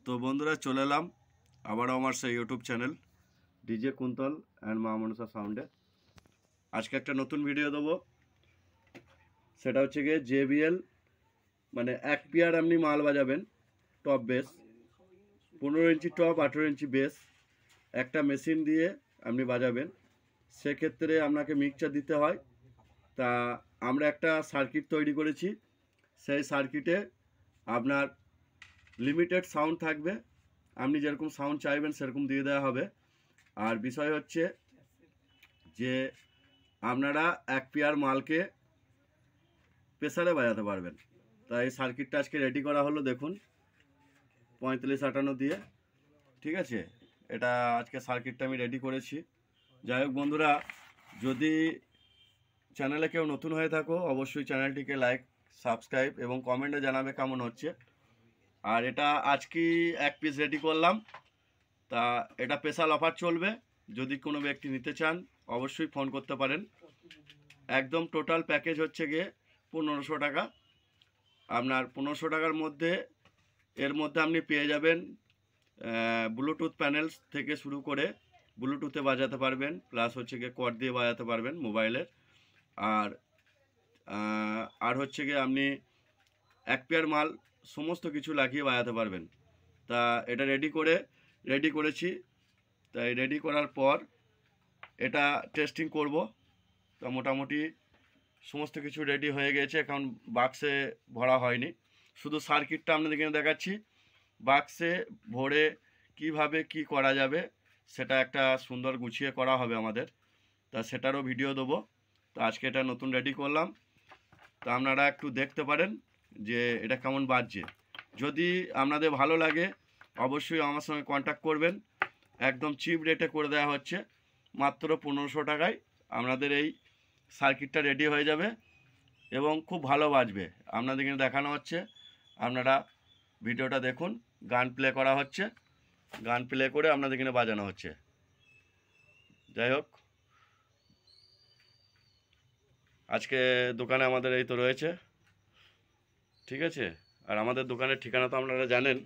তো বন্ধুরা চলে এলাম আবারও আমার সেই YouTube channel DJ Kuntal and মা মনসা সাউন্ডে। আজকে একটা নতুন ভিডিও দেবো, সেটা হচ্ছে গিয়ে JBL মানে এক পেয়ার আপনি মাল বাজাবেন, টপ বেস 15 ইঞ্চি টপ 18 ইঞ্চি বেস একটা মেশিন দিয়ে আপনি বাজাবেন। সেক্ষেত্রে আপনাকে মিক্সচার দিতে হয়। তা আমরা একটা সার্কিট তৈরি করেছি, সেই সার্কিটে আপনার লিমিটেড সাউন্ড থাকবে, আপনি যেরকম সাউন্ড চাইবেন সেরকম দিয়ে দেওয়া হবে। আর বিষয় হচ্ছে যে আপনারা এক পেয়ার মালকে প্রেসারে বাজাতে পারবেন। তাই এই সার্কিটটা আজকে রেডি করা হলো, দেখুন 3558 দিয়ে, ঠিক আছে। এটা আজকে সার্কিটটা আমি রেডি করেছি। যাই হোক বন্ধুরা, যদি চ্যানেলে কেউ নতুন হয়ে থাকো অবশ্যই চ্যানেলটিকে লাইক সাবস্ক্রাইব এবং কমেন্টে জানাবে কেমন হচ্ছে। আর এটা আজকে এক পিস রেডি করলাম, তা এটা স্পেশাল অফার চলবে। যদি কোনো ব্যক্তি নিতে চান অবশ্যই ফোন করতে পারেন। একদম টোটাল প্যাকেজ হচ্ছে গিয়ে 1500 টাকা। আপনার 1500 টাকার মধ্যে এর মধ্যে আপনি পেয়ে যাবেন ব্লুটুথ প্যানেলস থেকে শুরু করে ব্লুটুথে বাজাতে পারবেন, প্লাস হচ্ছে গিয়ে কর্ড দিয়ে বাজাতে পারবেন মোবাইলের। আর হচ্ছে গিয়ে আপনি এক পেয়ার মাল সমস্ত কিছু লাগিয়ে বাজাতে পারবেন। তা এটা রেডি করেছি। তাই রেডি করার পর এটা টেস্টিং করব। তা মোটামুটি সমস্ত কিছু রেডি হয়ে গেছে, এখন বাক্সে ভরা হয়নি, শুধু সার্কিটটা আপনাদের এখানে দেখাচ্ছি। বাক্সে ভরে কিভাবে কি করা যাবে সেটা একটা সুন্দর গুছিয়ে করা হবে আমাদের, তা সেটারও ভিডিও দেবো। তো আজকে এটা নতুন রেডি করলাম, তা আপনারা একটু দেখতে পারেন যে এটা কেমন বাজছে। যদি আপনাদের ভালো লাগে অবশ্যই আমার সঙ্গে কন্ট্যাক্ট করবেন। একদম চিপ রেটে করে দেওয়া হচ্ছে, মাত্র 1500 টাকায় আপনাদের এই সার্কিটটা রেডি হয়ে যাবে এবং খুব ভালো বাজবে। আপনাদেরকে দেখানো হচ্ছে, আপনারা ভিডিওটা দেখুন। গান প্লে করা হচ্ছে, গান প্লে করে আপনাদের এখানে বাজানো হচ্ছে। যাই হোক, আজকে দোকানে আমাদের এই তো রয়েছে, ঠিক আছে। আর আমাদের দোকানের ঠিকানা তো আপনারা জানেন,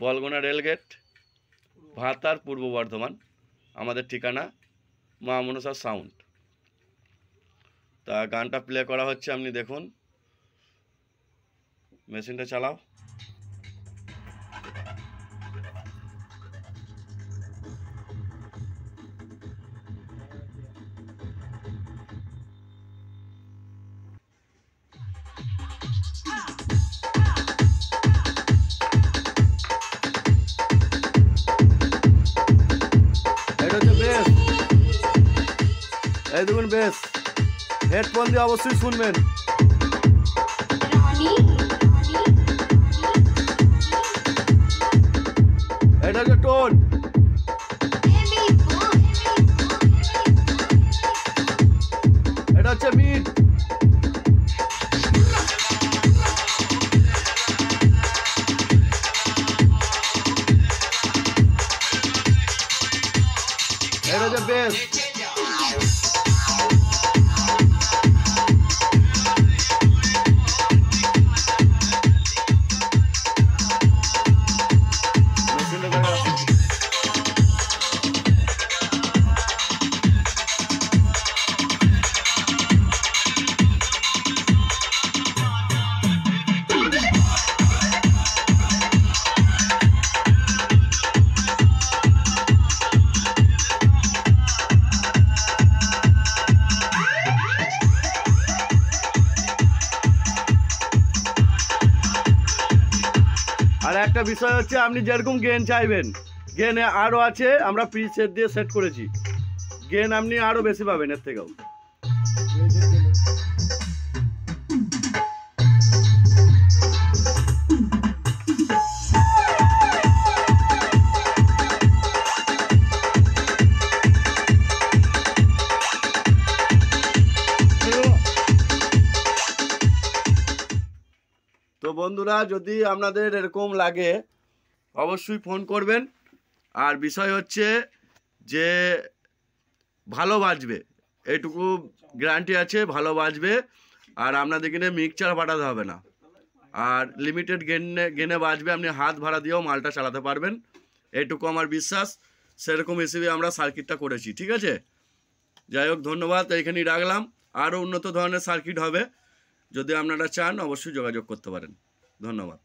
বলগোনা রেলগেট, ভাতার, পূর্ব বর্ধমান। আমাদের ঠিকানা মা মনসা সাউন্ড। তা গানটা প্লে করা হচ্ছে, আপনি দেখুন। মেশিনটা চালাও। এটা হচ্ছে বেস, এই দেখুন বেস। হেডফোন দিয়ে অবশ্যই শুনবেন। এটা হচ্ছে টোন, এটা হচ্ছে মিড, এটা হচ্ছে বেস। আর একটা বিষয় হচ্ছে, আপনি যেরকম গেন চাইবেন, গেন আরও আছে, আমরা প্রি সেট দিয়ে সেট করেছি। গেন আপনি আরও বেশি পাবেন এর থেকেও। তো বন্ধুরা, যদি আপনাদের এরকম লাগে অবশ্যই ফোন করবেন। আর বিষয় হচ্ছে যে ভালো বাজবে, এইটুকু গ্যারান্টি আছে, ভালো বাজবে। আর আপনাদের কিনে মিক্সচার পাঠাতে হবে না, আর লিমিটেড গেনে বাজবে, আপনি হাত ভাড়া দিয়েও মালটা চালাতে পারবেন, এইটুকু আমার বিশ্বাস। সেরকম হিসেবে আমরা সার্কিটটা করেছি, ঠিক আছে। যাই হোক, ধন্যবাদ, এইখানেই রাখলাম। আরও উন্নত ধরনের সার্কিট হবে, যদি আপনারা চান অবশ্যই যোগাযোগ করতে পারেন। ধন্যবাদ।